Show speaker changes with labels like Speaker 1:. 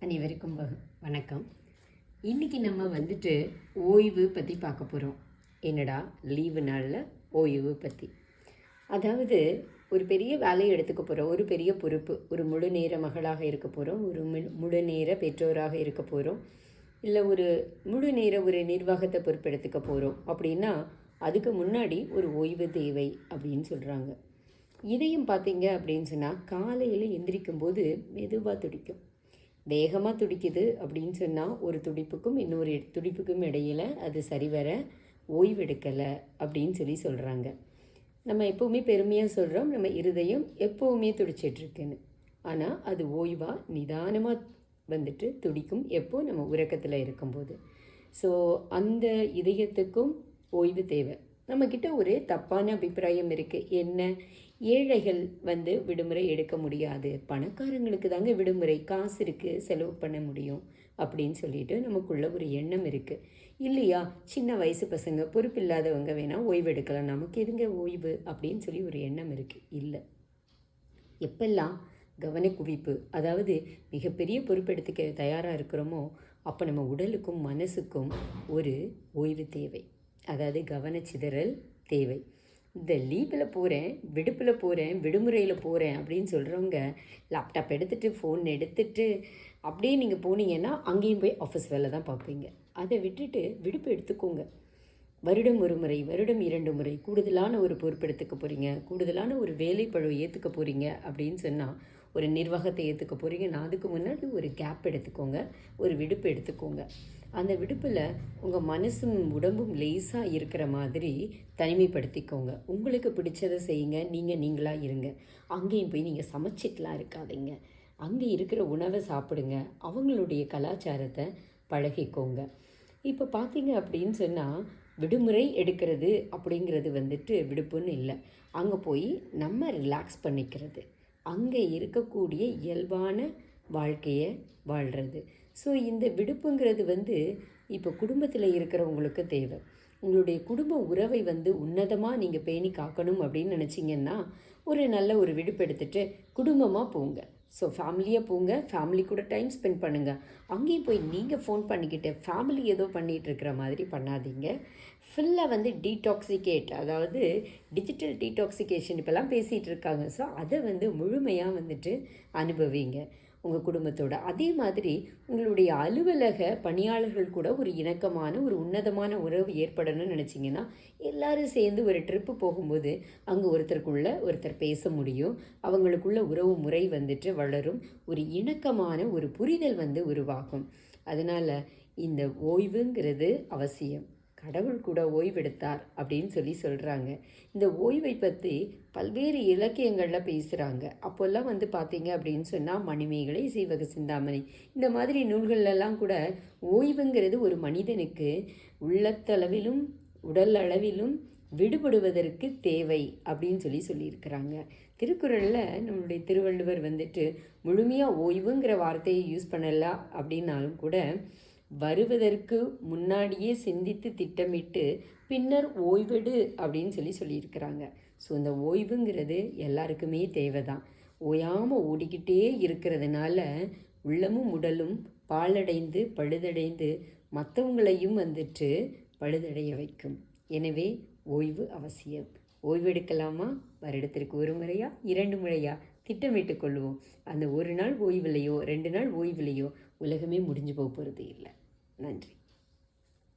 Speaker 1: அனைவருக்கும் வணக்கம். இன்றைக்கி நம்ம வந்துட்டு ஓய்வு பற்றி பார்க்க போகிறோம். என்னடா லீவு நாளில் ஓய்வு பற்றி. அதாவது ஒரு பெரிய வேலையை எடுத்துக்க போகிறோம், ஒரு பெரிய பொறுப்பு, ஒரு முழு நேர மகளாக இருக்க போகிறோம், ஒரு முழு நேர பெற்றோராக இருக்க போகிறோம், இல்லை ஒரு முழு நேர ஒரு நிர்வாகத்தை பொறுப்பெடுத்துக்க போகிறோம். அப்படின்னா அதுக்கு முன்னாடி ஒரு ஓய்வு தேவை அப்படின்னு சொல்கிறாங்க. இதையும் பார்த்தீங்க அப்படின்னு சொன்னால் காலையில் எந்திரிக்கும் போது மெதுவாக துடிக்கும், வேகமாக துடிக்குது அப்படின்னு சொன்னால் ஒரு துடிப்புக்கும் இன்னொரு துடிப்புக்கும் இடையில் அது சரிவர ஓய்வெடுக்கலை அப்படின்னு சொல்கிறாங்க. நம்ம எப்போவுமே பெருமையாக சொல்கிறோம் நம்ம இருதயம் எப்போவுமே துடிச்சிட்ருக்குன்னு. ஆனால் அது ஓய்வாக நிதானமாக வந்துட்டு துடிக்கும் எப்போ நம்ம உறக்கத்தில் இருக்கும்போது. ஸோ அந்த இதயத்துக்கும் ஓய்வு தேவை. நம்மக்கிட்ட ஒரு தப்பான அபிப்பிராயம் இருக்குது. என்ன, ஏழைகள் விடுமுறை எடுக்க முடியாது, பணக்காரங்களுக்கு தாங்க விடுமுறை, காசு இருக்குது செலவு பண்ண முடியும் அப்படின்னு சொல்லிட்டு நமக்குள்ள ஒரு எண்ணம் இருக்குது இல்லையா? சின்ன வயசு பசங்க, பொறுப்பில்லாதவங்க வேணால் ஓய்வு எடுக்கலாம், நமக்கு எதுங்க ஓய்வு அப்படின்னு சொல்லி ஒரு எண்ணம் இருக்குது. இல்லை, எப்பெல்லாம் கவனக்குவிப்பு, அதாவது மிகப்பெரிய பொறுப்பெடுத்துக்க தயாராக இருக்கிறோமோ அப்போ நம்ம உடலுக்கும் மனசுக்கும் ஒரு ஓய்வு தேவை, அதாவது கவனச்சிதறல் தேவை. இந்த லீவில் போகிறேன், விடுப்பில் போகிறேன், விடுமுறையில் போகிறேன் அப்படின்னு சொல்கிறவங்க லேப்டாப் எடுத்துகிட்டு ஃபோன் எடுத்துகிட்டு அப்படியே நீங்கள் போனீங்கன்னா அங்கேயும் போய் ஆஃபீஸ் வேலை தான் பார்ப்பீங்க. அதை விட்டுட்டு விடுப்பு எடுத்துக்கோங்க. வருடம் ஒரு முறை, வருடம் 2 முறை கூடுதலான ஒரு பொறுப்பெடுத்துக்க போகிறீங்க, கூடுதலான ஒரு வேலைப்பழு ஏற்றுக்க போகிறீங்க அப்படின்னு சொன்னால், ஒரு நிர்வாகத்தை ஏற்றுக்க போகிறீங்கன்னா அதுக்கு முன்னாடி ஒரு கேப் எடுத்துக்கோங்க, ஒரு விடுப்பு எடுத்துக்கோங்க. அந்த விடுப்பில் உங்கள் மனசும் உடம்பும் லேசாக இருக்கிற மாதிரி தனிமைப்படுத்திக்கோங்க. உங்களுக்கு பிடிச்சதை செய்யுங்க, நீங்களாக இருங்க. அங்கேயும் போய் நீங்கள் சமைச்சிட்டுலாம் இருக்காதீங்க. அங்கே இருக்கிற உணவை சாப்பிடுங்க, அவங்களுடைய கலாச்சாரத்தை பழகிக்கோங்க. இப்போ பார்த்தீங்க அப்படின்னு சொன்னால் விடுமுறை எடுக்கிறது அப்படிங்கிறது விடுப்புன்னு இல்லை, அங்கே போய் நம்ம ரிலாக்ஸ் பண்ணிக்கிறது, அங்கே இருக்கக்கூடிய இயல்பான வாழ்க்கையை வாழ்கிறது. ஸோ இந்த விடுப்புங்கிறது இப்போ குடும்பத்தில் இருக்கிறவங்களுக்கு தேவை. உங்களுடைய குடும்ப உறவை உன்னதமாக நீங்கள் பேணி காக்கணும் அப்படின்னு நினச்சிங்கன்னா ஒரு நல்ல ஒரு விடுப்பு எடுத்துகிட்டு குடும்பமாக போங்க. ஸோ ஃபேமிலியாக போங்க, ஃபேமிலி கூட டைம் ஸ்பெண்ட் பண்ணுங்கள். அங்கேயும் போய் நீங்கள் ஃபோன் பண்ணிக்கிட்டு ஃபேமிலி ஏதோ பண்ணிகிட்டு இருக்கிற மாதிரி பண்ணாதீங்க. ஃபுல்லாக டீடாக்சிகேட், அதாவது டிஜிட்டல் டீடாக்சிகேஷன் இப்போல்லாம் பேசிகிட்டு இருக்காங்க. ஸோ அதை முழுமையாக அனுபவிங்க உங்கள் குடும்பத்தோட. அதே மாதிரி உங்களுடைய அலுவலக பணியாளர்கள் கூட ஒரு இணக்கமான ஒரு உன்னதமான உறவு ஏற்படணும்னு நினச்சிங்கன்னா எல்லோரும் சேர்ந்து ஒரு ட்ரிப்பு போகும்போது அங்கே ஒருத்தருக்குள்ள ஒருத்தர் பேச முடியும், அவங்களுக்குள்ள உறவு முறை வளரும், ஒரு இணக்கமான ஒரு புரிதல் உருவாகும். அதனால் இந்த ஓய்வுங்கிறது அவசியம். கடவுள் கூட ஓய்வெடுத்தார் அப்படின்னு சொல்கிறாங்க. இந்த ஓய்வை பற்றி பல்வேறு இலக்கியங்களில் பேசுகிறாங்க. அப்போல்லாம் பார்த்தீங்க அப்படின்னு சொன்னால் மணிமேகலை, சீவக சிந்தாமணி, இந்த மாதிரி நூல்களெல்லாம் கூட ஓய்வுங்கிறது ஒரு மனிதனுக்கு உள்ளத்தளவிலும் உடல் அளவிலும் விடுபடுவதற்கு தேவை அப்படின்னு சொல்லியிருக்கிறாங்க. திருக்குறளில் நம்மளுடைய திருவள்ளுவர் முழுமையாக ஓய்வுங்கிற வார்த்தையை யூஸ் பண்ணலாம் அப்படின்னாலும் கூட வருவதற்கு முன்னாடியே சிந்தித்து திட்டமிட்டு பின்னர் ஓய்வெடு அப்படின்னு சொல்லியிருக்கிறாங்க. ஸோ இந்த ஓய்வுங்கிறது எல்லாருக்குமே தேவை தான். ஓயாமல் ஓடிக்கிட்டே இருக்கிறதுனால உள்ளமும் உடலும் பாழடைந்து பழுதடைந்து மற்றவங்களையும் பழுதடைய வைக்கும். எனவே ஓய்வு அவசியம். ஓய்வெடுக்கலாமா? வருடத்திற்கு 1 முறையா 2 முறையா திட்டமிட்டு கொள்வோம். அந்த 1 நாள் ஓய்வில்லையோ 2 நாள் ஓய்வில்லையோ உலகமே முடிஞ்சு போகிறது இல்லை. நன்றி.